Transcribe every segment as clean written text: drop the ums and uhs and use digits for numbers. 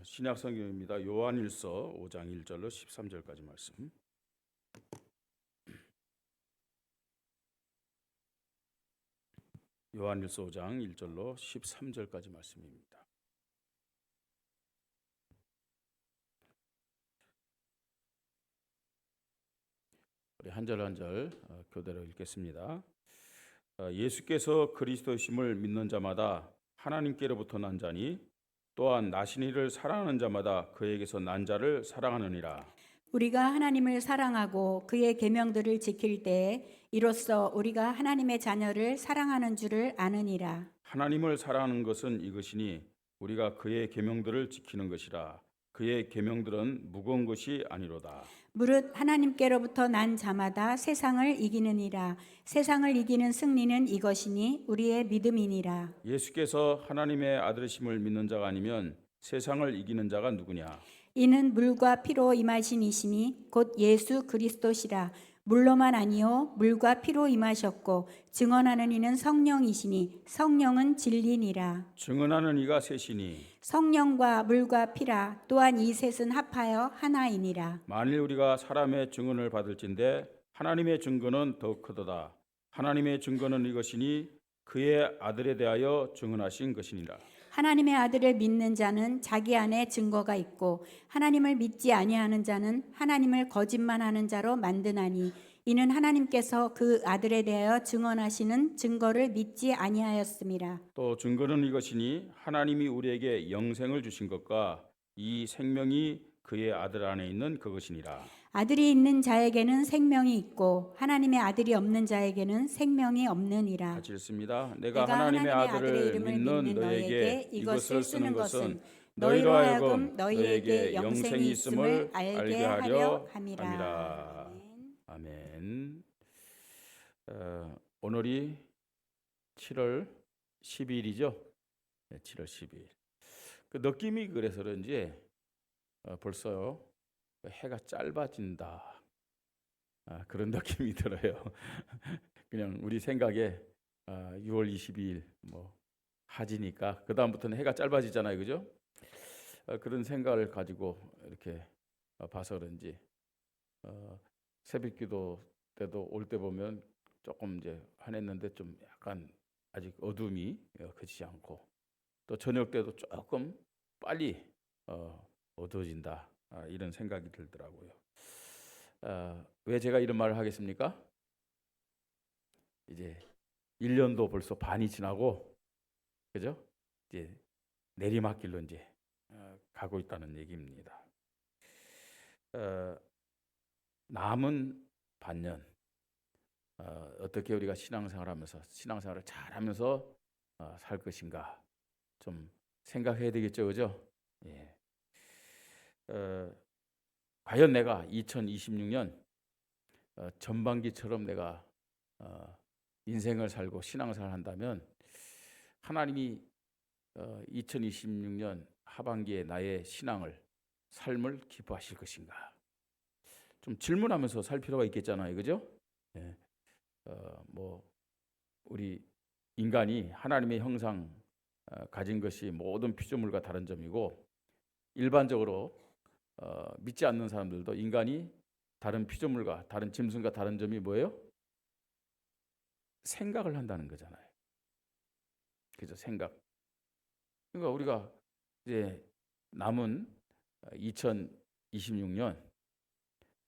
신약 성경입니다. 요한일서 5장 1절로 13절까지 말씀. 요한일서 5장 1절로 13절까지 말씀입니다. 우리 한 절 한 절 교대로 읽겠습니다. 예수께서 그리스도심을 믿는 자마다 하나님께로부터 난 자니 또한 나신 이를 사랑하는 자마다 그에게서 난 자를 사랑하느니라. 우리가 하나님을 사랑하고 그의 계명들을 지킬 때에 이로써 우리가 하나님의 자녀를 사랑하는 줄을 아느니라. 하나님을 사랑하는 것은 이것이니 우리가 그의 계명들을 지키는 것이라. 그의 계명들은 무거운 것이 아니로다. 무릇 하나님께로부터 난 자마다 세상을 이기느니라. 세상을 이기는 승리는 이것이니 우리의 믿음이니라. 예수께서 하나님의 아들이심을 믿는 자가 아니면 세상을 이기는 자가 누구냐? 이는 물과 피로 임하신 이심이 곧 예수 그리스도시라. 물로만 아니요 물과 피로 임하셨고 증언하는 이는 성령이시니 성령은 진리니라. 증언하는 이가 셋이니 성령과 물과 피라. 또한 이 셋은 합하여 하나이니라. 만일 우리가 사람의 증언을 받을진대 하나님의 증거는 더 크도다. 하나님의 증거는 이것이니 그의 아들에 대하여 증언하신 것이니라. 하나님의 아들을 믿는 자는 자기 안에 증거가 있고 하나님을 믿지 아니하는 자는 하나님을 거짓말하는 자로 만드나니 이는 하나님께서 그 아들에 대하여 증언하시는 증거를 믿지 아니하였음이라. 또 증거는 이것이니 하나님이 우리에게 영생을 주신 것과 이 생명이 그의 아들 안에 있는 그것이니라. 아들이 있는 자에게는 생명이 있고 하나님의 아들이 없는 자에게는 생명이 없느니라. 같이 읽습니다. 내가 하나님의 아들을 믿는 너에게 이것을 쓰는 것은 너희로 하여금 너희에게 영생이 있음을 알게 하려 함이라. 아멘. 오늘이 7월 12일이죠. 7월 12일. 그 느낌이 그래서 그런지 벌써 해가 짧아진다. 그런 느낌이 들어요. 그냥 우리 생각에 6월 22일 뭐 하지니까 그 다음부터는 해가 짧아지잖아요, 그죠? 그런 생각을 가지고 이렇게 봐서 그런지 새벽기도 때도 올 때 보면 조금 이제 환했는데 좀 약간 아직 어둠이 그치지 않고 또 저녁 때도 조금 빨리 어두워진다. 이런 생각이 들더라고요. 왜 제가 이런 말을 하겠습니까? 이제 1년도 벌써 반이 지나고, 그죠? 이제 내리막길로 이제 가고 있다는 얘기입니다. 남은 반년 어떻게 우리가 신앙생활을 잘하면서 살 것인가 좀 생각해야 되겠죠, 그죠? 예. 과연 내가 2026년 전반기처럼 내가 인생을 살고 신앙생활을 한다면 하나님이 2026년 하반기에 나의 삶을 기뻐하실 것인가? 좀 질문하면서 살 필요가 있겠잖아요, 그죠? 예. 뭐 우리 인간이 하나님의 형상 가진 것이 모든 피조물과 다른 점이고 일반적으로 믿지 않는 사람들도 인간이 다른 피조물과 다른 짐승과 다른 점이 뭐예요? 생각을 한다는 거잖아요. 그죠? 생각. 그러니까 우리가 이제 남은 2026년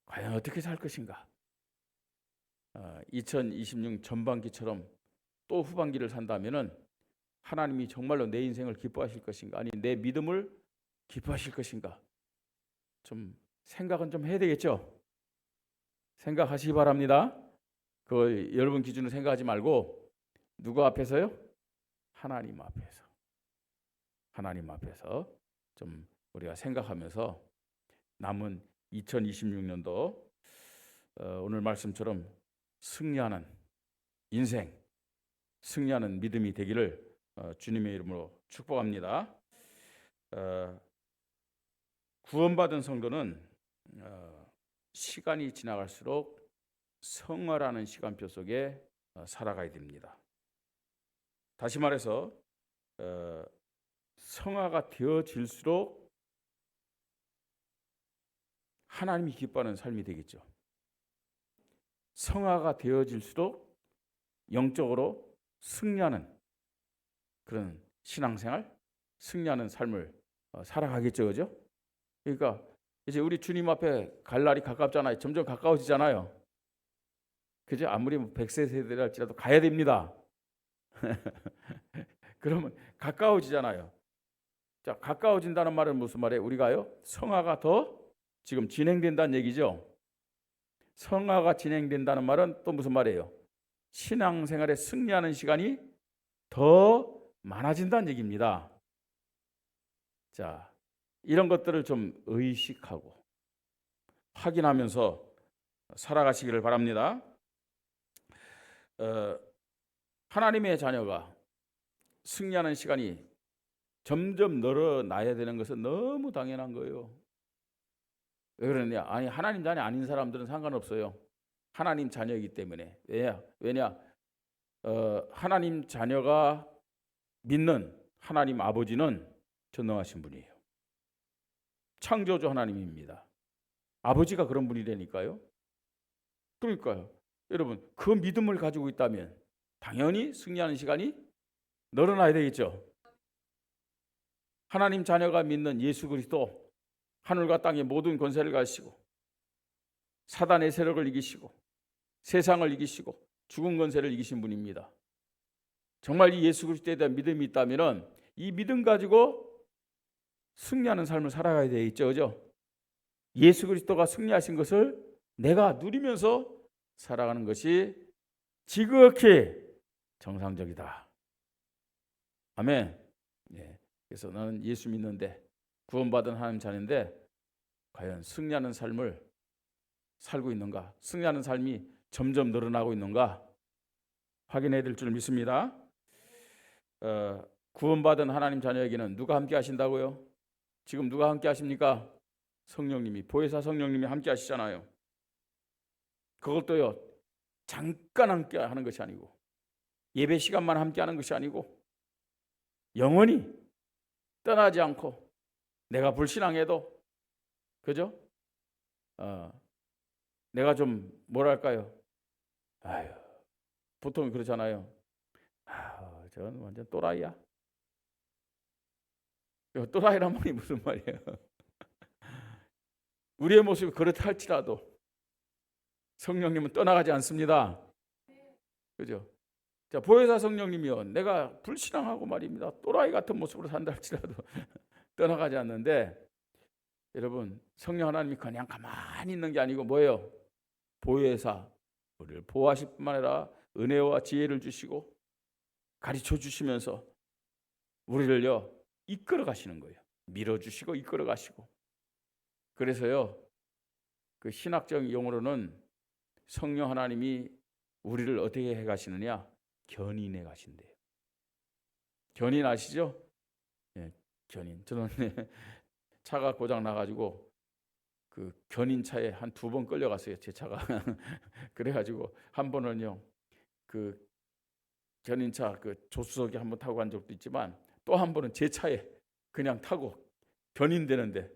과연 어떻게 살 것인가? 2026 전반기처럼 또 후반기를 산다면은 하나님이 정말로 내 인생을 기뻐하실 것인가? 아니 내 믿음을 기뻐하실 것인가? 좀 생각은 좀 해야 되겠죠? 생각하시기 바랍니다. 그 여러분 기준으로 생각하지 말고 누구 앞에서요? 하나님 앞에서 좀 우리가 생각하면서 남은 2026년도 오늘 말씀처럼 승리하는 인생, 승리하는 믿음이 되기를 주님의 이름으로 축복합니다. 구원받은 성도는 시간이 지나갈수록 성화라는 시간표 속에 살아가야 됩니다. 다시 말해서 성화가 되어질수록 하나님이 기뻐하는 삶이 되겠죠. 성화가 되어질수록 영적으로 승리하는 그런 신앙생활, 승리하는 삶을 살아가겠죠, 그죠? 그러니까 이제 우리 주님 앞에 갈 날이 가깝잖아요. 점점 가까워지잖아요. 그죠? 아무리 100세 세대랄지라도 가야 됩니다. 그러면 가까워지잖아요. 자, 가까워진다는 말은 무슨 말이에요? 우리가요, 성화가 더 지금 진행된다는 얘기죠. 성화가 진행된다는 말은 또 무슨 말이에요? 신앙생활에 승리하는 시간이 더 많아진다는 얘기입니다. 자, 이런 것들을 좀 의식하고 확인하면서 살아가시기를 바랍니다. 하나님의 자녀가 승리하는 시간이 점점 늘어나야 되는 것은 너무 당연한 거예요. 왜 그러냐? 아니, 하나님 자녀 아닌 사람들은 상관없어요. 하나님 자녀이기 때문에. 왜냐? 하나님 자녀가 믿는 하나님 아버지는 전능하신 분이에요. 창조주 하나님입니다. 아버지가 그런 분이라니까요. 그러니까요. 여러분, 그 믿음을 가지고 있다면 당연히 승리하는 시간이 늘어나야 되겠죠. 하나님 자녀가 믿는 예수 그리스도, 하늘과 땅의 모든 권세를 가지시고 사단의 세력을 이기시고 세상을 이기시고 죽은 권세를 이기신 분입니다. 정말 이 예수 그리스도에 대한 믿음이 있다면 이 믿음 가지고 승리하는 삶을 살아가야 되겠죠, 그죠? 예수 그리스도가 승리하신 것을 내가 누리면서 살아가는 것이 지극히 정상적이다. 아멘. 예. 그래서 나는 예수 믿는데 구원받은 하나님 자녀인데 과연 승리하는 삶을 살고 있는가? 승리하는 삶이 점점 늘어나고 있는가? 확인해야 될 줄 믿습니다. 구원받은 하나님 자녀에게는 누가 함께 하신다고요? 지금 누가 함께 하십니까? 성령님이, 보혜사 성령님이 함께 하시잖아요. 그것도요, 잠깐 함께 하는 것이 아니고 예배 시간만 함께 하는 것이 아니고 영원히 떠나지 않고 내가 불신앙해도, 그죠? 내가 좀 뭐랄까요? 아유, 보통 그렇잖아요. 저는 완전 또라이야. 또라이란 말이 무슨 말이에요? 우리의 모습이 그렇다 할지라도 성령님은 떠나가지 않습니다. 그죠? 자, 보혜사 성령님이요, 내가 불신앙하고 말입니다, 또라이 같은 모습으로 산다 할지라도 떠나가지 않는데, 여러분, 성령 하나님이 그냥 가만히 있는 게 아니고 뭐예요? 보혜사, 우리를 보호하실 뿐만 아니라 은혜와 지혜를 주시고 가르쳐 주시면서 우리를요 이끌어 가시는 거예요. 밀어주시고 이끌어 가시고. 그래서요, 그 신학적 용어로는 성령 하나님이 우리를 어떻게 해 가시느냐? 견인해 가신대요. 견인 아시죠? 예, 견인. 저는 차가 고장 나가지고 그 견인차에 한 2번 끌려갔어요, 제 차가. 그래가지고 한 번은요, 그 견인차 그 조수석에 한번 타고 간 적도 있지만 또 한 번은 제 차에 그냥 타고 견인되는데,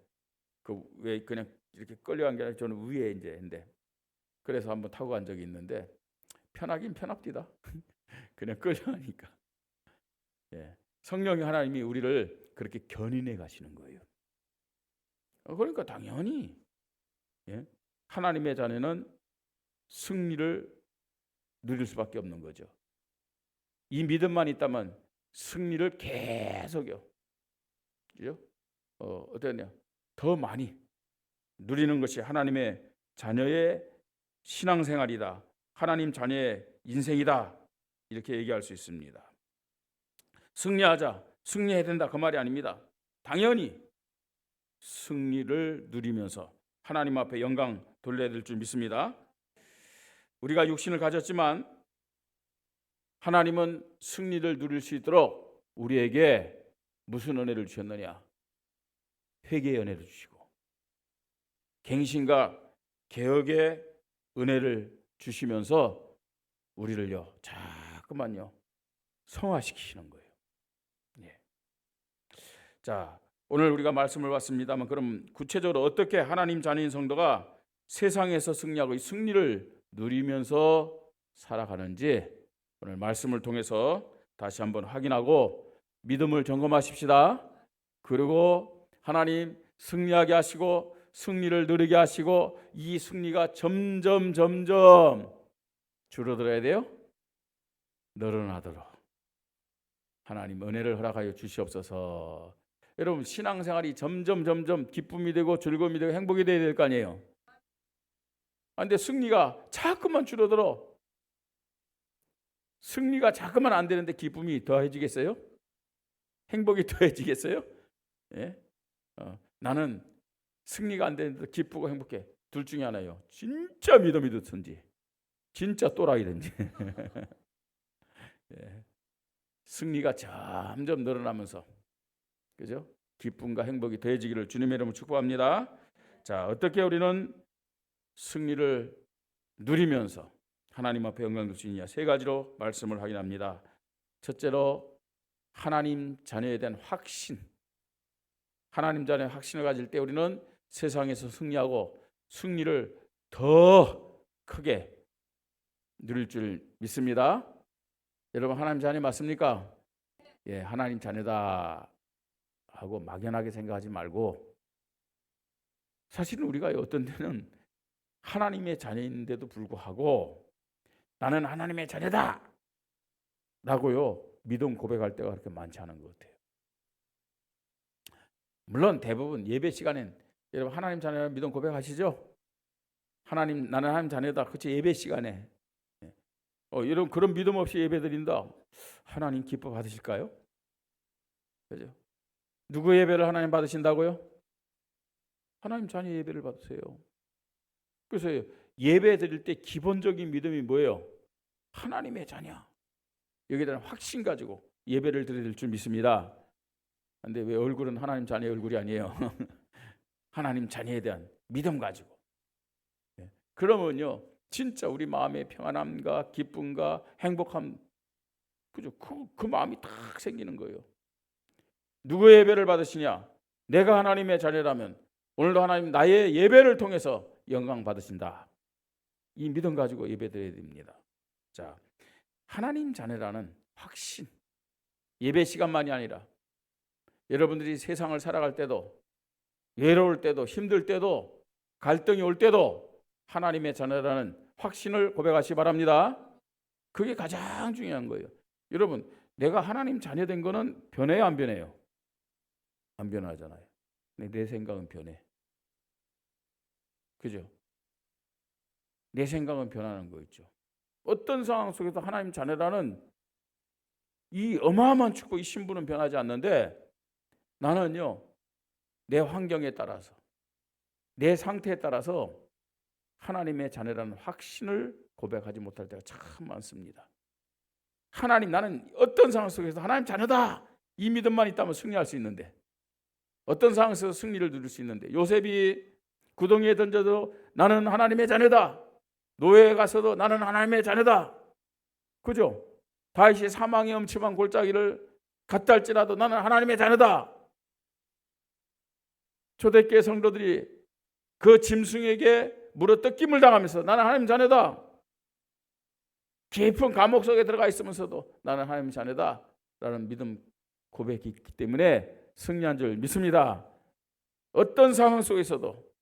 그 왜 그냥 이렇게 끌려간 게 아니라 저는 위에 이제 인데, 그래서 한번 타고 간 적이 있는데 편하긴 편합디다. 그냥 끌려가니까. 예, 성령이 하나님이 우리를 그렇게 견인해 가시는 거예요. 그러니까 당연히 하나님의 자녀는 승리를 누릴 수밖에 없는 거죠. 이 믿음만 있다면 승리를 계속요, 그죠? 어떠냐? 더 많이 누리는 것이 하나님의 자녀의 신앙생활이다, 하나님 자녀의 인생이다, 이렇게 얘기할 수 있습니다. 승리하자, 승리해야 된다, 그 말이 아닙니다. 당연히 승리를 누리면서 하나님 앞에 영광 돌려야 될 줄 믿습니다. 우리가 육신을 가졌지만 하나님은 승리를 누릴 수 있도록 우리에게 무슨 은혜를 주셨느냐? 회개의 은혜를 주시고 갱신과 개혁의 은혜를 주시면서 우리를요 자꾸만요 성화시키시는 거예요. 예. 자, 오늘 우리가 말씀을 봤습니다만, 그럼 구체적으로 어떻게 하나님 자녀인 성도가 세상에서 승리하고 이 승리를 누리면서 살아가는지 오늘 말씀을 통해서 다시 한번 확인하고 믿음을 점검하십시다. 그리고 하나님 승리하게 하시고 승리를 누리게 하시고 이 승리가 점점 줄어들어야 돼요. 늘어나도록 하나님 은혜를 허락하여 주시옵소서. 여러분, 신앙생활이 점점 기쁨이 되고 즐거움이 되고 행복이 되어야 될 거 아니에요. 그런데 승리가 자꾸만 줄어들어. 승리가 자꾸만 안 되는데 기쁨이 더해지겠어요? 행복이 더해지겠어요? 예? 나는 승리가 안 되는데 기쁘고 행복해. 둘 중에 하나예요. 진짜 믿음이 좋든지 진짜 또라이든지. 예. 승리가 점점 늘어나면서, 그죠? 기쁨과 행복이 더해지기를 주님의 이름으로 축복합니다. 자, 어떻게 우리는 승리를 누리면서 하나님 앞에 영광 돌 수 있느냐? 세 가지로 말씀을 확인합니다. 첫째로 하나님 자녀에 대한 확신. 하나님 자녀의 확신을 가질 때 우리는 세상에서 승리하고 승리를 더 크게 누릴 줄 믿습니다. 여러분, 하나님 자녀 맞습니까? 예, 하나님 자녀다 하고 막연하게 생각하지 말고, 사실은 우리가 어떤 때는 하나님의 자녀인데도 불구하고 나는 하나님의 자녀다 라고요 믿음 고백할 때가 그렇게 많지 않은 것 같아요. 물론 대부분 예배 시간엔 여러분 하나님 자녀라는 믿음 고백하시죠? 하나님, 나는 하나님 자녀다. 그치, 예배 시간에. 여러분, 그런 믿음 없이 예배 드린다, 하나님 기뻐 받으실까요? 그죠? 누구 예배를 하나님 받으신다고요? 하나님 자녀 예배를 받으세요. 그래서 예배 드릴 때 기본적인 믿음이 뭐예요? 하나님의 자녀. 여기에 대한 확신 가지고 예배를 드릴 줄 믿습니다. 그런데 왜 얼굴은 하나님 자녀의 얼굴이 아니에요? 하나님 자녀에 대한 믿음 가지고. 그러면요 진짜 우리 마음의 평안함과 기쁨과 행복함, 그죠? 그 마음이 딱 생기는 거예요. 누구의 예배를 받으시냐? 내가 하나님의 자녀라면 오늘도 하나님 나의 예배를 통해서 영광 받으신다. 이 믿음 가지고 예배 드려야 됩니다. 자, 하나님 자녀라는 확신. 예배 시간만이 아니라 여러분들이 세상을 살아갈 때도, 외로울 때도, 힘들 때도, 갈등이 올 때도 하나님의 자녀라는 확신을 고백하시기 바랍니다. 그게 가장 중요한 거예요. 여러분, 내가 하나님 자녀 된 거는 변해요, 안 변해요? 안 변하잖아요. 내 생각은 변해. 그죠? 내 생각은 변하는 거 있죠. 어떤 상황 속에서 하나님 자녀라는 이 어마어마한 축복, 이 신분은 변하지 않는데 나는요 내 환경에 따라서, 내 상태에 따라서 하나님의 자녀라는 확신을 고백하지 못할 때가 참 많습니다. 하나님, 나는 어떤 상황 속에서 하나님 자녀다, 이 믿음만 있다면 승리할 수 있는데, 어떤 상황에서 승리를 누릴 수 있는데, 요셉이 구덩이에 던져도 나는 하나님의 자녀다, 노예에 가서도 나는 하나님의 자녀다, 그죠? 다윗이 사망의 음침한 골짜기를 갔다 할지라도 나는 하나님의 자녀다. 초대교회 성도들이 그 짐승에게 물어 뜯김을 당하면서 나는 하나님 자녀다, 깊은 감옥 속에 들어가 있으면서도 나는 하나님 자녀다 라는 믿음 고백이 있기 때문에 승리한 줄 믿습니다. 어떤 상황 속에서도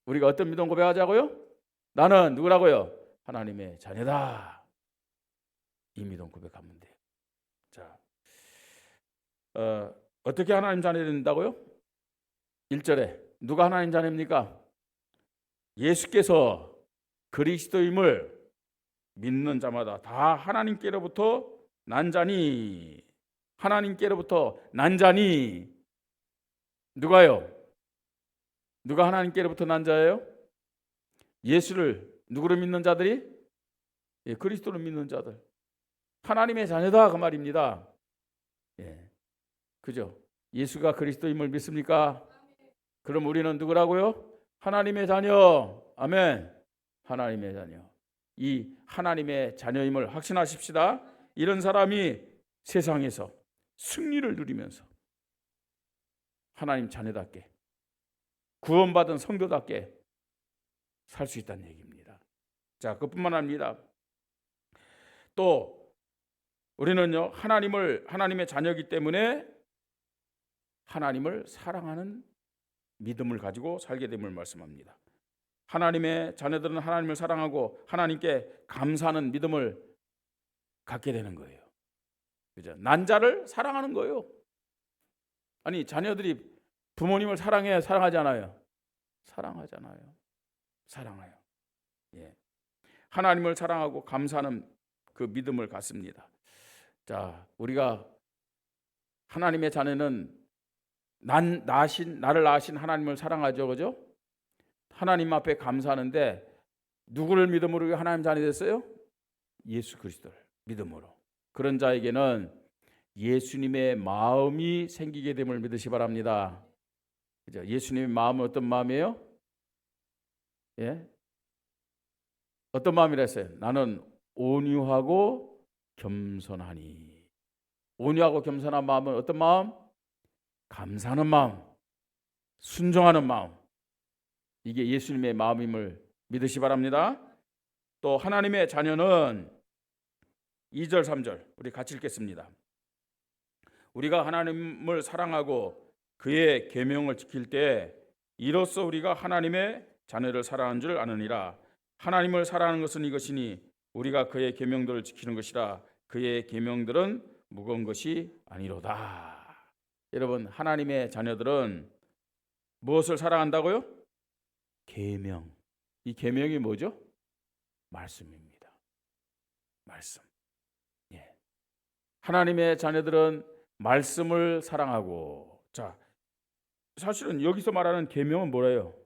우리가 어떤 믿음 고백하자고요? 나는 누구라고요? 하나님의 자녀다. 이 믿음 고백하면 돼요. 자, 어떻게 하나님 자녀 된다고요? 1절에 누가 하나님 자녀입니까? 예수께서 그리스도임을 믿는 자마다 다 하나님께로부터 난 자니. 하나님께로부터 난 자니. 누가요? 누가 하나님께로부터 난 자예요? 예수를 누구로 믿는 자들이? 예, 그리스도를 믿는 자들. 하나님의 자녀다, 그 말입니다. 예, 그죠? 예수가 그리스도임을 믿습니까? 그럼 우리는 누구라고요? 하나님의 자녀. 아멘. 하나님의 자녀. 이 하나님의 자녀임을 확신하십시다. 이런 사람이 세상에서 승리를 누리면서 하나님 자녀답게, 구원받은 성도답게 살 수 있다는 얘기입니다. 자, 그뿐만 아닙니다. 또 우리는요, 하나님의 자녀이기 때문에 하나님을 사랑하는 믿음을 가지고 살게 됨을 말씀합니다. 하나님의 자녀들은 하나님을 사랑하고 하나님께 감사하는 믿음을 갖게 되는 거예요. 그죠? 난자를 사랑하는 거예요. 아니, 자녀들이 부모님을 사랑해요, 사랑하지 않아요? 사랑하잖아요. 사랑해요. 예. 하나님을 사랑하고 감사하는 그 믿음을 갖습니다. 자, 우리가 하나님의 자녀는 나를 낳으신 하나님을 사랑하죠, 그죠? 하나님 앞에 감사하는데 누구를 믿음으로 하나님 자녀 됐어요? 예수 그리스도를 믿음으로. 그런 자에게는 예수님의 마음이 생기게 됨을 믿으시 바랍니다. 그죠? 예수님의 마음은 어떤 마음이에요? 예? 어떤 마음이랬어요? 나는 온유하고 겸손하니. 온유하고 겸손한 마음은 어떤 마음? 감사하는 마음, 순종하는 마음. 이게 예수님의 마음임을 믿으시 바랍니다. 또 하나님의 자녀는 2절 3절 우리 같이 읽겠습니다. 우리가 하나님을 사랑하고 그의 계명을 지킬 때 이로써 우리가 하나님의 자녀를 사랑하는 줄 아느니라. 하나님을 사랑하는 것은 이것이니 우리가 그의 계명들을 지키는 것이라. 그의 계명들은 무거운 것이 아니로다. 여러분, 하나님의 자녀들은 무엇을 사랑한다고요? 계명. 이 계명이 뭐죠? 말씀입니다. 말씀. 예. 하나님의 자녀들은 말씀을 사랑하고, 자, 사실은 여기서 말하는 계명은 뭐래요?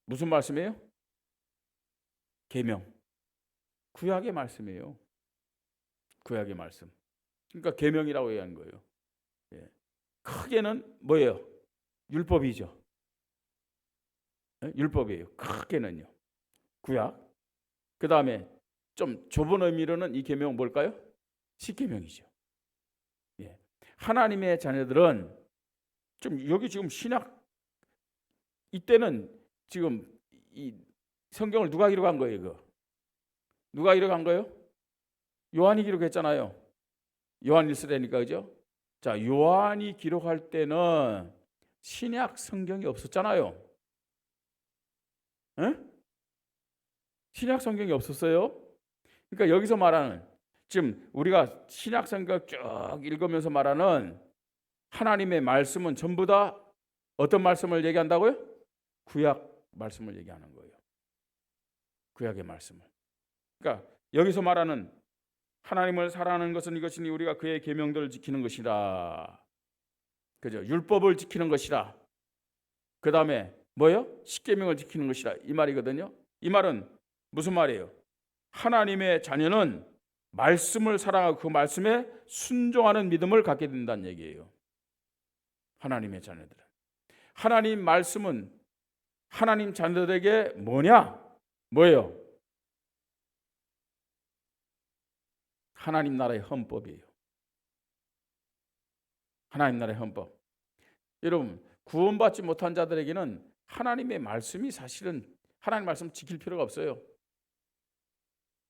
무슨 말씀이에요? 계명. 구약의 말씀이에요. 구약의 말씀. 그러니까 계명이라고 얘기하는 거예요. 예. 크게는 뭐예요? 율법이죠. 예? 율법이에요. 크게는요. 구약. 그 다음에 좀 좁은 의미로는 이 계명은 뭘까요? 십계명이죠. 예. 하나님의 자녀들은 좀 여기 지금 신약 이때는 지금 이 성경을 누가 기록한 거예요? 이거 누가 기록한 거예요? 요한이 기록했잖아요. 요한 1세대니까, 그죠? 자, 요한이 기록할 때는 신약 성경이 없었잖아요. 에? 신약 성경이 없었어요. 그러니까 여기서 말하는, 지금 우리가 신약 성경 쭉 읽으면서 말하는 하나님의 말씀은 전부 다 어떤 말씀을 얘기한다고요? 구약 말씀을 얘기하는 거예요. 구약의 말씀을. 그러니까 여기서 말하는 하나님을 사랑하는 것은 이것이니 우리가 그의 계명들을 지키는 것이라. 그죠? 율법을 지키는 것이라. 그 다음에 뭐예요? 십계명을 지키는 것이라. 이 말이거든요. 이 말은 무슨 말이에요? 하나님의 자녀는 말씀을 사랑하고 그 말씀에 순종하는 믿음을 갖게 된다는 얘기예요. 하나님의 자녀들은. 하나님 말씀은 하나님 자녀들에게 뭐냐? 뭐예요? 하나님 나라의 헌법이에요. 하나님 나라의 헌법. 여러분, 구원받지 못한 자들에게는 하나님의 말씀이 사실은 하나님 말씀 지킬 필요가 없어요.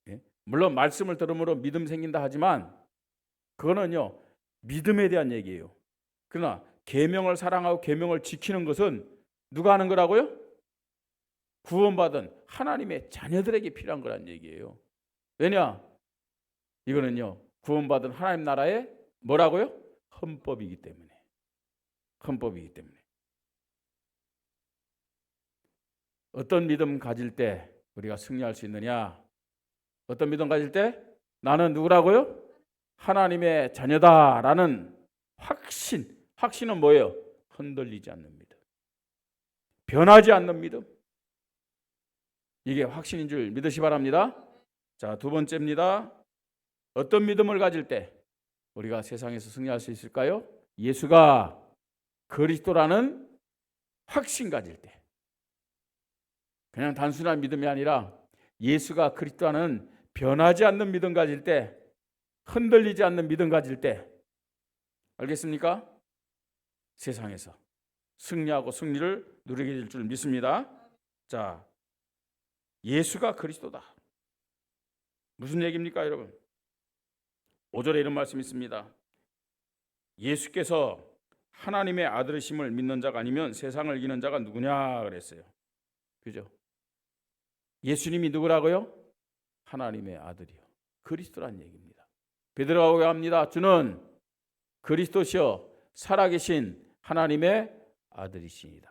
예? 물론 말씀을 들음으로 믿음 생긴다 하지만 그거는요, 믿음에 대한 얘기예요. 그러나 계명을 사랑하고 계명을 지키는 것은 누가 하는 거라고요? 구원받은 하나님의 자녀들에게 필요한 거란 얘기예요. 왜냐? 이거는요, 구원받은 하나님 나라의 뭐라고요? 헌법이기 때문에. 헌법이기 때문에. 어떤 믿음 가질 때 우리가 승리할 수 있느냐? 어떤 믿음 가질 때 나는 누구라고요? 하나님의 자녀다라는 확신. 확신은 뭐예요? 흔들리지 않는 믿음. 변하지 않는 믿음. 이게 확신인 줄 믿으시 바랍니다. 자, 두 번째입니다. 어떤 믿음을 가질 때 우리가 세상에서 승리할 수 있을까요? 예수가 그리스도라는 확신 가질 때. 그냥 단순한 믿음이 아니라 예수가 그리스도라는 변하지 않는 믿음 가질 때, 흔들리지 않는 믿음 가질 때. 알겠습니까? 세상에서 승리하고 승리를 누리게 될 줄 믿습니다. 자, 예수가 그리스도다. 무슨 얘기입니까, 여러분? 5절에 이런 말씀이 있습니다. 예수께서 하나님의 아들이심을 믿는 자가 아니면 세상을 이기는 자가 누구냐 그랬어요. 그죠? 예수님이 누구라고요? 하나님의 아들이요. 그리스도란 얘기입니다. 베드로가 고백합니다. 주는 그리스도시요 살아계신 하나님의 아들이시니다.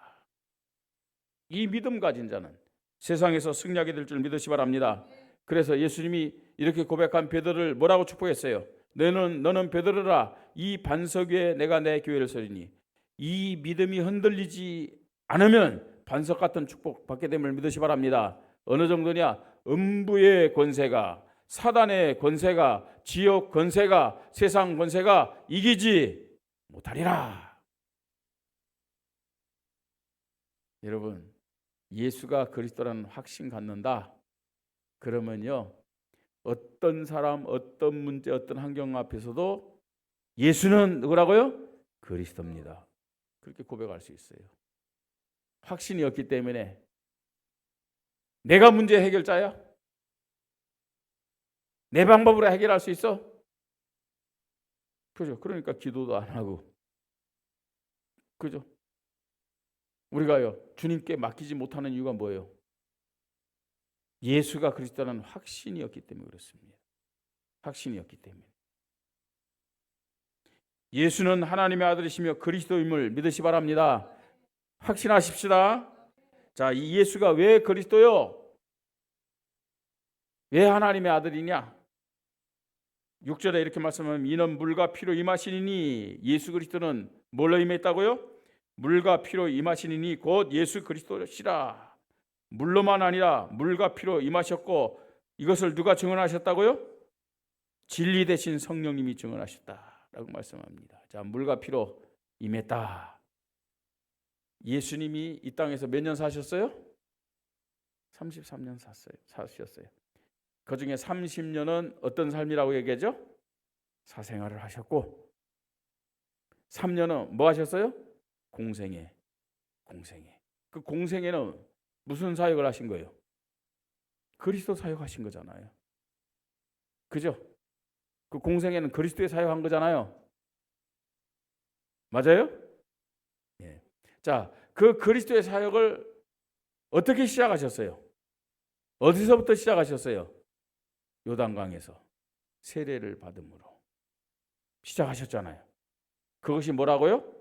이 믿음 가진 자는 세상에서 승리하게 될 줄 믿으시 바랍니다. 그래서 예수님이 이렇게 고백한 베드로를 뭐라고 축복했어요? 너는 베드로라, 이 반석 위에 내가 내 교회를 세우리니. 이 믿음이 흔들리지 않으면 반석 같은 축복 받게 됨을 믿으시 바랍니다. 어느 정도냐? 음부의 권세가, 사단의 권세가, 지옥 권세가, 세상 권세가 이기지 못하리라. 여러분, 예수가 그리스도라는 확신 갖는다. 그러면요, 어떤 사람, 어떤 문제, 어떤 환경 앞에서도 예수는 누구라고요? 그리스도입니다. 그렇게 고백할 수 있어요. 확신이 없기 때문에. 내가 문제 해결자야? 내 방법으로 해결할 수 있어? 그죠? 그러니까 기도도 안 하고. 그죠? 우리가요, 주님께 맡기지 못하는 이유가 뭐예요? 예수가 그리스도라는 확신이었기 때문에 그렇습니다. 확신이었기 때문에. 예수는 하나님의 아들이시며 그리스도임을 믿으시 바랍니다. 확신하십시다. 자, 이 예수가 왜 그리스도요? 왜 하나님의 아들이냐? 6절에 이렇게 말씀하면 이는 물과 피로 임하시니니. 예수 그리스도는 뭘로 임했다고요? 물과 피로 임하시니니 곧 예수 그리스도시라. 물로만 아니라 물과 피로 임하셨고, 이것을 누가 증언하셨다고요? 진리 대신 성령님이 증언하셨다라고 말씀합니다. 자, 물과 피로 임했다. 예수님이 이 땅에서 몇 년 사셨어요? 33년 사셨어요. 그 중에 30년은 어떤 삶이라고 얘기하죠? 사생활을 하셨고, 3년은 뭐 하셨어요? 공생애. 그 공생애는 무슨 사역을 하신 거예요? 그리스도 사역하신 거잖아요. 그죠? 그 공생애는 그리스도의 사역한 거잖아요. 맞아요? 예. 자, 그 그리스도의 사역을 어떻게 시작하셨어요? 어디서부터 시작하셨어요? 요단강에서 세례를 받음으로 시작하셨잖아요. 그것이 뭐라고요?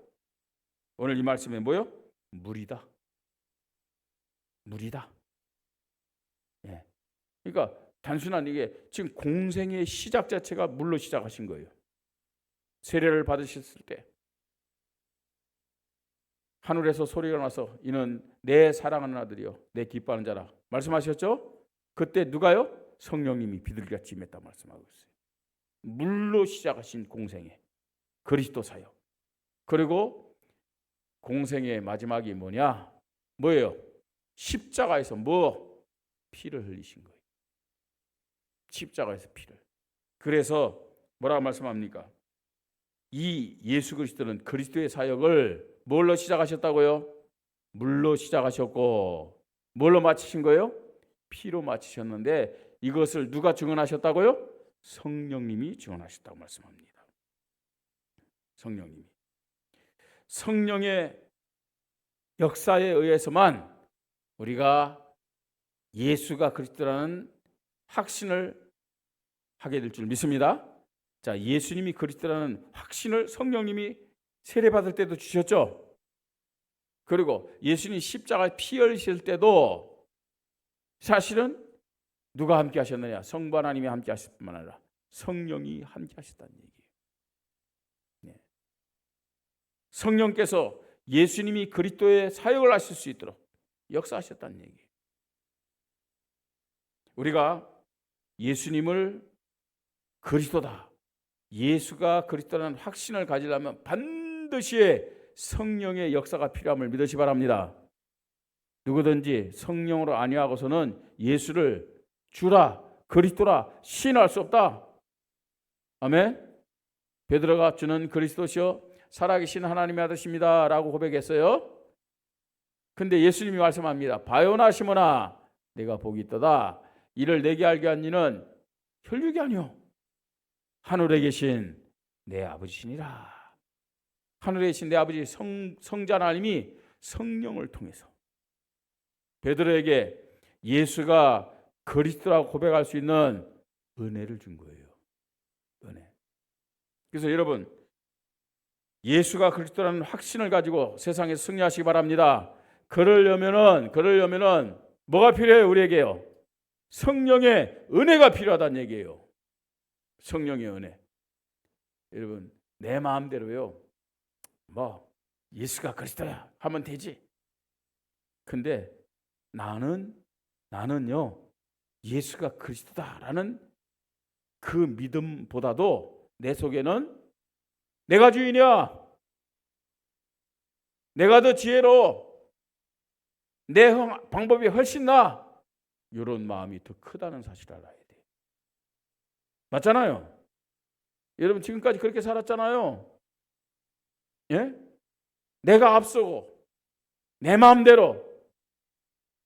오늘 이 말씀에 뭐요? 물이다. 예. 그러니까 단순한 이게 지금 공생의 시작 자체가 물로 시작하신 거예요. 세례를 받으셨을 때 하늘에서 소리가 나서 이는 내 사랑하는 아들이요 내 기뻐하는 자라 말씀하셨죠? 그때 누가요? 성령님이 비둘기같이 임했다 말씀하고 있어요. 물로 시작하신 공생애, 그리스도 사역. 그리고 공생의 마지막이 뭐냐? 뭐예요? 십자가에서 피를 흘리신 거예요. 십자가에서 피를. 그래서 뭐라고 말씀합니까? 이 예수 그리스도는 그리스도의 사역을 뭘로 시작하셨다고요? 물로 시작하셨고, 뭘로 마치신 거예요? 피로 마치셨는데, 이것을 누가 증언하셨다고요? 성령님이 증언하셨다고 말씀합니다. 성령님이. 성령의 역사에 의해서만 우리가 예수가 그리스도라는 확신을 하게 될 줄 믿습니다. 자, 예수님이 그리스도라는 확신을 성령님이 세례받을 때도 주셨죠. 그리고 예수님이 십자가에 피 흘리실 때도 사실은 누가 함께 하셨느냐? 성부 하나님이 함께 하실 뿐만 아니라 성령이 함께 하셨다는 얘기예요. 네. 성령께서 예수님이 그리스도의 사역을 하실 수 있도록 역사하셨다는 얘기예요. 우리가 예수님을 그리스도다, 예수가 그리스도라는 확신을 가지려면 반드시 성령의 역사가 필요함을 믿으시 바랍니다. 누구든지 성령으로 아니하고서는 예수를 주라, 그리스도라 시인할 수 없다. 아멘. 베드로가 주는 그리스도시요 살아계신 하나님의 아들이십니다 라고 고백했어요. 근데 예수님이 말씀합니다. 바요나 시몬아, 내가 복이 있도다. 이를 내게 알게 한 이는 혈육이 아니요 하늘에 계신 내 아버지시니라. 하늘에 계신 내 아버지 성자 하나님이 성령을 통해서 베드로에게 예수가 그리스도라고 고백할 수 있는 은혜를 준 거예요. 은혜. 그래서 여러분, 예수가 그리스도라는 확신을 가지고 세상에서 승리하시기 바랍니다. 그러려면은 뭐가 필요해요? 우리에게요. 성령의 은혜가 필요하다는 얘기예요. 성령의 은혜. 여러분, 내 마음대로요. 뭐 예수가 그리스도야 하면 되지. 근데 나는요 예수가 그리스도다라는 그 믿음보다도 내 속에는 내가 주인이야, 내가 더 지혜로워, 내 방법이 훨씬 나아, 이런 마음이 더 크다는 사실을 알아야 돼. 맞잖아요. 여러분 지금까지 그렇게 살았잖아요. 예? 내가 앞서고 내 마음대로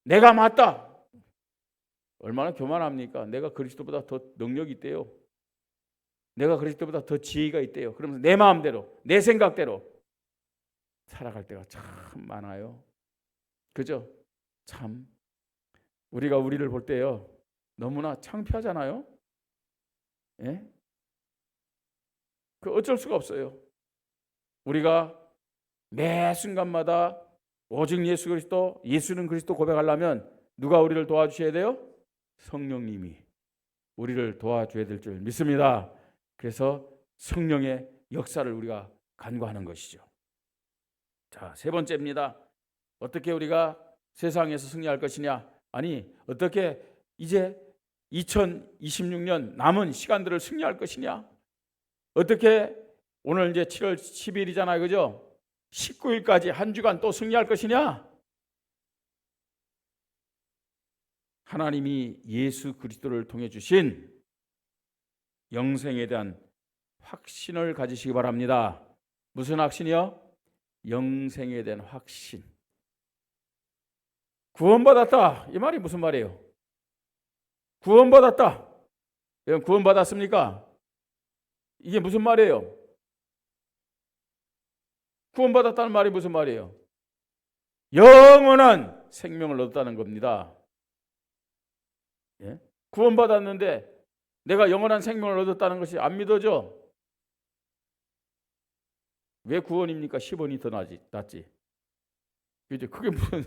내가 맞다. 얼마나 교만합니까? 내가 그리스도보다 더 능력이 있대요. 내가 그리스도보다 더 지혜가 있대요. 그러면서 내 마음대로 내 생각대로 살아갈 때가 참 많아요. 그죠? 참 우리가 우리를 볼 때요 너무나 창피하잖아요. 예? 그 어쩔 수가 없어요. 우리가 매 순간마다 오직 예수 그리스도, 예수는 그리스도 고백하려면 누가 우리를 도와주셔야 돼요? 성령님이 우리를 도와줘야 될 줄 믿습니다. 그래서 성령의 역사를 우리가 간구하는 것이죠. 자, 세 번째입니다. 어떻게 우리가 세상에서 승리할 것이냐? 아니, 어떻게 이제 2026년 남은 시간들을 승리할 것이냐? 어떻게 오늘 이제 7월 10일이잖아요. 그죠? 19일까지 한 주간 또 승리할 것이냐? 하나님이 예수 그리스도를 통해 주신 영생에 대한 확신을 가지시기 바랍니다. 무슨 확신이요? 영생에 대한 확신. 구원받았다. 이 말이 무슨 말이에요? 구원받았다. 여러분 구원받았습니까? 이게 무슨 말이에요? 구원받았다는 말이 무슨 말이에요? 영원한 생명을 얻었다는 겁니다. 예? 구원받았는데 내가 영원한 생명을 얻었다는 것이 안 믿어져. 왜 구원입니까? 10원이 더 낫지. 그죠? 그게 무슨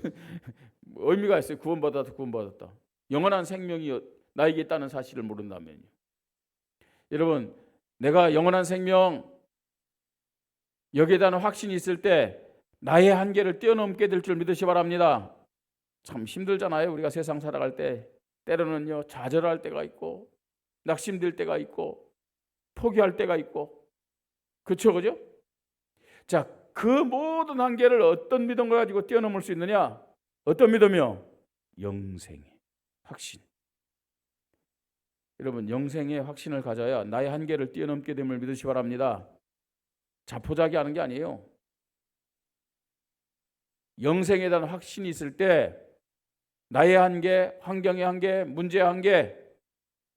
의미가 있어요? 구원받았다. 영원한 생명이 나에게 있다는 사실을 모른다면요. 여러분, 내가 영원한 생명 여기에 대한 확신이 있을 때 나의 한계를 뛰어넘게 될 줄 믿으시 바랍니다. 참 힘들잖아요. 우리가 세상 살아갈 때 때로는요 좌절할 때가 있고 낙심될 때가 있고 포기할 때가 있고 그렇죠, 그죠? 자, 그 모든 한계를 어떤 믿음을 가지고 뛰어넘을 수 있느냐? 어떤 믿음이요? 영생의 확신. 여러분, 영생의 확신을 가져야 나의 한계를 뛰어넘게 됨을 믿으시 바랍니다. 자포자기하는 게 아니에요. 영생에 대한 확신이 있을 때 나의 한계, 환경의 한계, 문제의 한계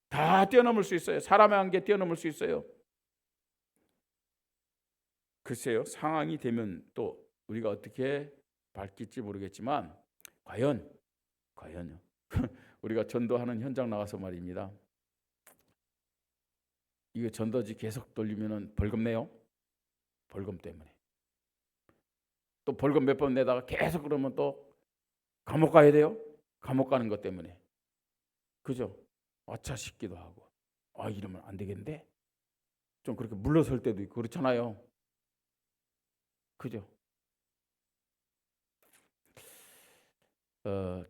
다 뛰어넘을 수 있어요. 사람의 한계 뛰어넘을 수 있어요. 글쎄요, 상황이 되면 또 우리가 어떻게 밝힐지 모르겠지만 과연요. 우리가 전도하는 현장 나가서 말입니다. 이거 전도지 계속 돌리면은 벌금 내요. 벌금 때문에. 또 벌금 몇 번 내다가 계속 그러면 또 감옥 가야 돼요. 감옥 가는 것 때문에. 그죠? 아차 싶기도 하고. 아, 이러면 안 되겠는데? 좀 그렇게 물러설 때도 있고 그렇잖아요. 그죠?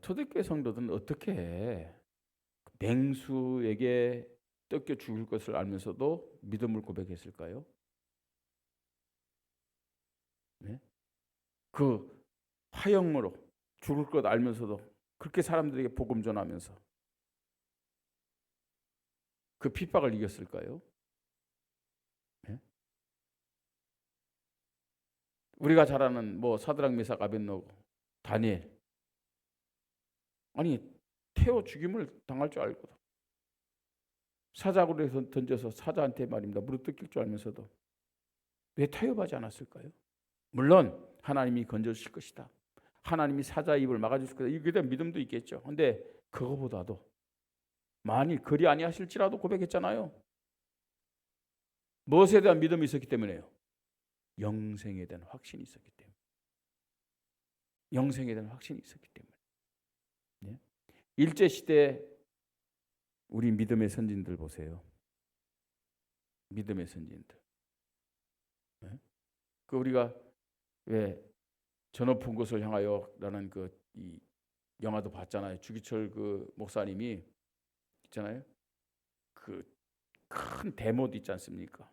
초대교회 성도들은 어떻게 맹수에게 뜯겨 죽을 것을 알면서도 믿음을 고백했을까요? 네? 그 화형으로 죽을 것 알면서도 그렇게 사람들에게 복음 전하면서 그 핍박을 이겼을까요? 네? 우리가 잘 아는 뭐 사드락 메삭 아벳노고 다니엘, 아니 태워 죽임을 당할 줄 알고 사자굴에 던져서 사자한테 말입니다 무릎 뜯길 줄 알면서도 왜 타협하지 않았을까요? 물론 하나님이 건져주실 것이다, 하나님이 사자 입을 막아주실 것이다, 이게 대한 믿음도 있겠죠. 근데 그거보다도 만일 그리 아니하실지라도 고백했잖아요. 무엇에 대한 믿음이 있었기 때문에요? 영생에 대한 확신이 있었기 때문에. 영생에 대한 확신이 있었기 때문에. 네? 일제시대 우리 믿음의 선진들 보세요. 믿음의 선진들. 네? 그 우리가 왜 저 높은 곳을 향하여라는 이 영화도 봤잖아요. 주기철 그 목사님이 있잖아요. 그 큰 대못 있지 않습니까?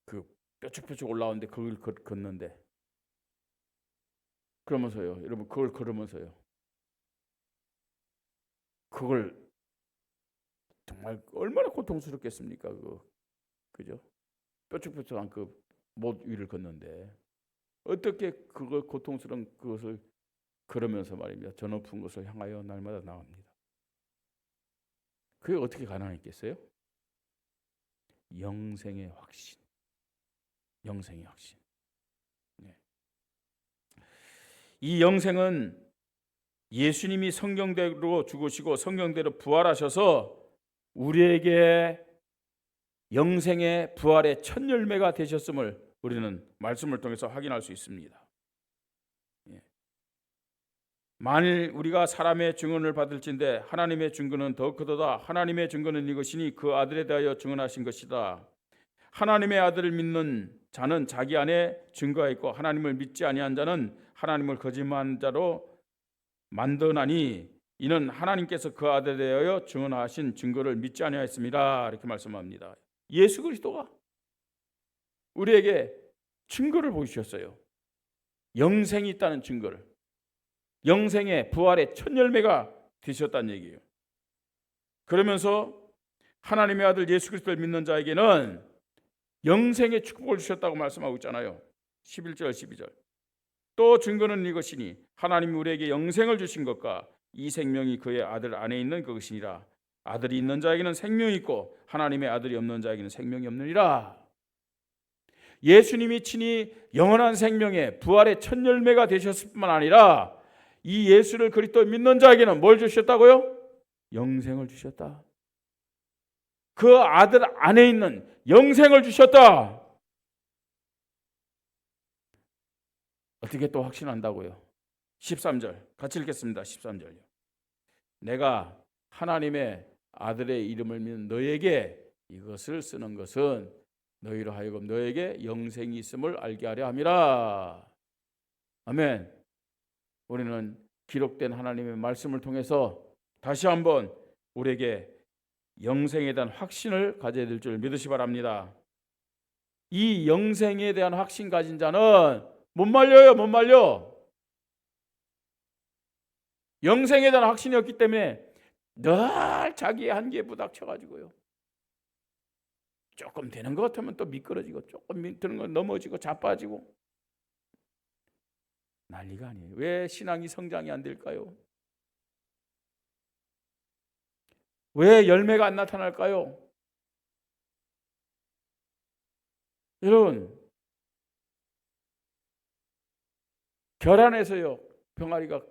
그 뾰족뾰족 올라오는데 그걸 걷는데 그러면서요. 여러분 그걸 걸으면서요. 그걸 정말 얼마나 고통스럽겠습니까? 그죠? 뾰족뾰족한 그 못 위를 걷는데 어떻게 그걸 고통스러운 그것을 걸으면서 말입니다. 저 높은 곳을 향하여 날마다 나갑니다. 그게 어떻게 가능했겠어요? 영생의 확신. 영생의 확신. 네. 이 영생은 예수님이 성경대로 죽으시고 성경대로 부활하셔서 우리에게 영생의 부활의 첫 열매가 되셨음을 우리는 말씀을 통해서 확인할 수 있습니다. 만일 우리가 사람의 증언을 받을진대 하나님의 증거는 더 크도다. 하나님의 증거는 이것이니 그 아들에 대하여 증언하신 것이다. 하나님의 아들을 믿는 자는 자기 안에 증거가 있고 하나님을 믿지 아니한 자는 하나님을 거짓말한 자로 만드나니 이는 하나님께서 그 아들에 대하여 증언하신 증거를 믿지 아니하였습니다. 이렇게 말씀합니다. 예수 그리스도가 우리에게 증거를 보여주셨어요. 영생이 있다는 증거를. 영생의 부활의 첫 열매가 되셨다는 얘기예요. 그러면서 하나님의 아들 예수 그리스도를 믿는 자에게는 영생의 축복을 주셨다고 말씀하고 있잖아요. 11절 12절. 또 증거는 이것이니 하나님이 우리에게 영생을 주신 것과 이 생명이 그의 아들 안에 있는 그것이니라. 아들이 있는 자에게는 생명이 있고 하나님의 아들이 없는 자에게는 생명이 없느니라. 예수님이 친히 영원한 생명의 부활의 첫 열매가 되셨을 뿐만 아니라 이 예수를 그리스도 믿는 자에게는 뭘 주셨다고요? 영생을 주셨다. 그 아들 안에 있는 영생을 주셨다. 어떻게 또 확신한다고요? 13절 같이 읽겠습니다. 13절요. 내가 하나님의 아들의 이름을 믿는 너에게 이것을 쓰는 것은 너희로 하여금 너에게 영생이 있음을 알게 하려 함이라. 아멘. 우리는 기록된 하나님의 말씀을 통해서 다시 한번 우리에게 영생에 대한 확신을 가져야 될 줄 믿으시 바랍니다. 이 영생에 대한 확신 가진 자는 못 말려요. 못 말려. 영생에 대한 확신이 없기 때문에 늘 자기의 한계에 부닥쳐가지고요. 조금 되는 것 같으면 또 미끄러지고 조금 되는 건 넘어지고 자빠지고 난리가 아니에요. 왜 신앙이 성장이 안 될까요? 왜 열매가 안 나타날까요? 여러분, 결안에서요 병아리가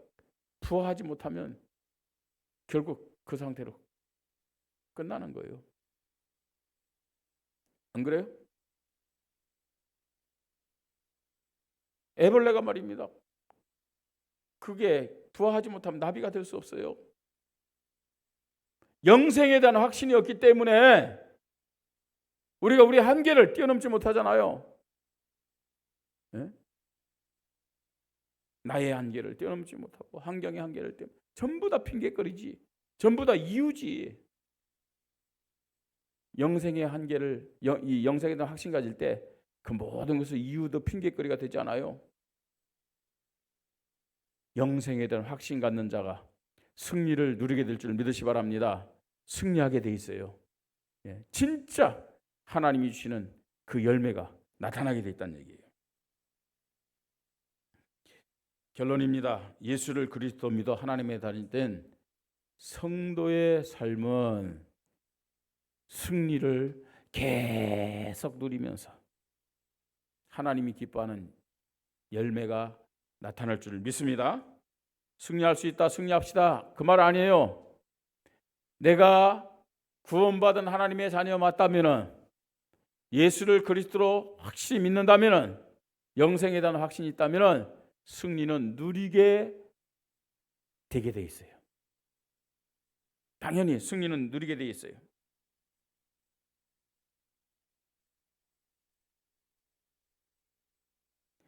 부화하지 못하면 결국 그 상태로 끝나는 거예요. 안 그래요? 애벌레가 말입니다. 그게 부화하지 못하면 나비가 될 수 없어요. 영생에 대한 확신이 없기 때문에 우리가 우리 한계를 뛰어넘지 못하잖아요. 네? 나의 한계를 뛰어넘지 못하고 환경의 한계를 뛰어넘지, 전부 다 핑계거리지. 전부 다 이유지. 영생의 한계를, 이 영생에 대한 확신 가질 때 그 모든 것을 이유도 핑계거리가 되지 않아요. 영생에 대한 확신 갖는 자가 승리를 누리게 될 줄 믿으시 바랍니다. 승리하게 돼 있어요. 예, 진짜 하나님이 주시는 그 열매가 나타나게 돼 있다는 얘기예요. 결론입니다. 예수를 그리스도 믿어 하나님의 자녀된 성도의 삶은 승리를 계속 누리면서 하나님이 기뻐하는 열매가 나타날 줄 믿습니다. 승리할 수 있다, 승리합시다, 그 말 아니에요. 내가 구원받은 하나님의 자녀 맞다면은, 예수를 그리스도로 확실히 믿는다면은, 영생에 대한 확신이 있다면은 승리는 누리게 되게 돼 있어요. 당연히 승리는 누리게 돼 있어요.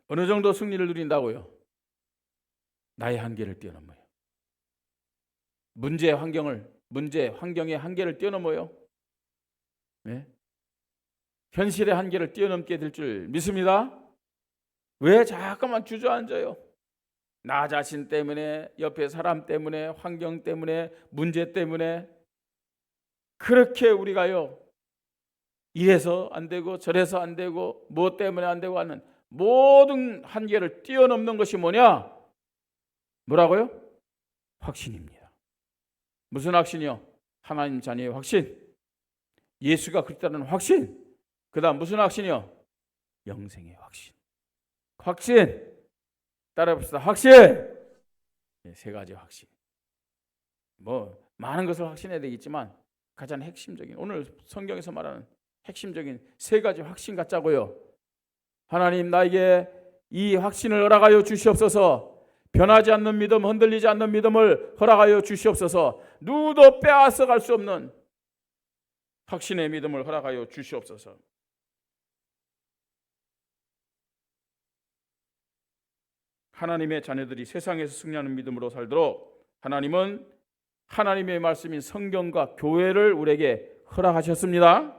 어느 정도 승리를 누린다고요? 나의 한계를 뛰어넘어요. 문제 환경의 한계를 뛰어넘어요. 네? 현실의 한계를 뛰어넘게 될 줄 믿습니다. 왜 자꾸만 주저앉아요? 나 자신 때문에, 옆에 사람 때문에, 환경 때문에, 문제 때문에 그렇게 우리가요, 이래서 안 되고 저래서 안 되고 무엇 때문에 안 되고 하는 모든 한계를 뛰어넘는 것이 뭐냐? 뭐라고요? 확신입니다. 무슨 확신이요? 하나님 자녀의 확신, 예수가 그리스도라는 확신. 그 다음 무슨 확신이요? 영생의 확신. 확신, 따라해봅시다. 확신. 세 가지 확신. 뭐 많은 것을 확신해야 되겠지만 가장 핵심적인, 오늘 성경에서 말하는 핵심적인 세 가지 확신 갖자고요. 하나님, 나에게 이 확신을 허락하여 주시옵소서. 변하지 않는 믿음, 흔들리지 않는 믿음을 허락하여 주시옵소서. 누구도 빼앗아 갈 수 없는 확신의 믿음을 허락하여 주시옵소서. 하나님의 자녀들이 세상에서 승리하는 믿음으로 살도록 하나님은 하나님의 말씀인 성경과 교회를 우리에게 허락하셨습니다.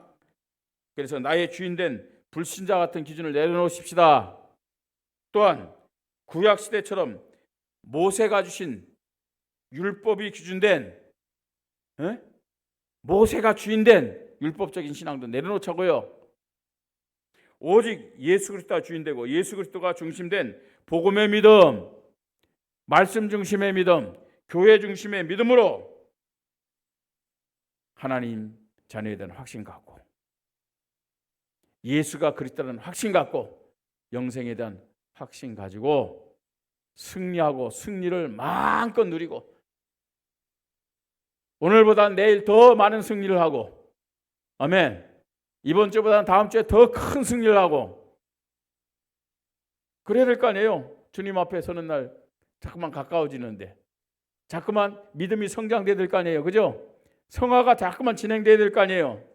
그래서 나의 주인된 불신자 같은 기준을 내려놓으십시다. 또한 구약시대처럼 모세가 주신 율법이 기준된, 모세가 주인된 율법적인 신앙도 내려놓자고요. 오직 예수 그리스도가 주인되고 예수 그리스도가 중심된 복음의 믿음, 말씀 중심의 믿음, 교회 중심의 믿음으로 하나님 자녀에 대한 확신 갖고, 예수가 그리스도라는 확신 갖고, 영생에 대한 확신 가지고 승리하고 승리를 마음껏 누리고, 오늘보다 내일 더 많은 승리를 하고, 아멘, 이번 주보다 다음 주에 더 큰 승리를 하고 그래야 될 거 아니에요. 주님 앞에 서는 날 자꾸만 가까워지는데, 자꾸만 믿음이 성장돼야 될 거 아니에요. 그죠? 성화가 자꾸만 진행돼야 될 거 아니에요.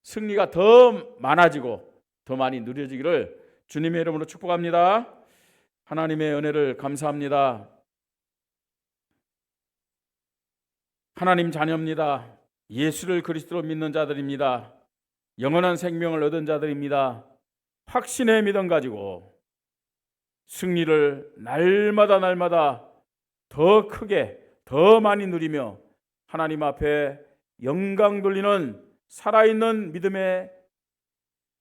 승리가 더 많아지고 더 많이 누려지기를 주님의 이름으로 축복합니다. 하나님의 은혜를 감사합니다. 하나님 자녀입니다. 예수를 그리스도로 믿는 자들입니다. 영원한 생명을 얻은 자들입니다. 확신의 믿음 가지고 승리를 날마다 더 크게, 더 많이 누리며 하나님 앞에 영광 돌리는 살아있는 믿음의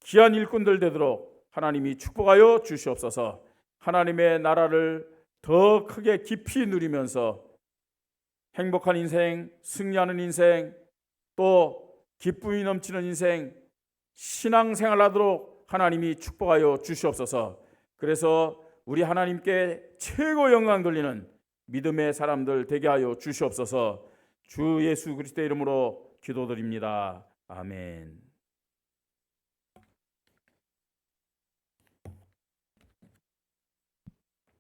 귀한 일꾼들 되도록 하나님이 축복하여 주시옵소서. 하나님의 나라를 더 크게 깊이 누리면서 행복한 인생, 승리하는 인생, 또 기쁨이 넘치는 인생, 신앙생활하도록 하나님이 축복하여 주시옵소서. 그래서 우리 하나님께 최고 영광 돌리는 믿음의 사람들 되게 하여 주시옵소서. 주 예수 그리스도의 이름으로 기도드립니다. 아멘.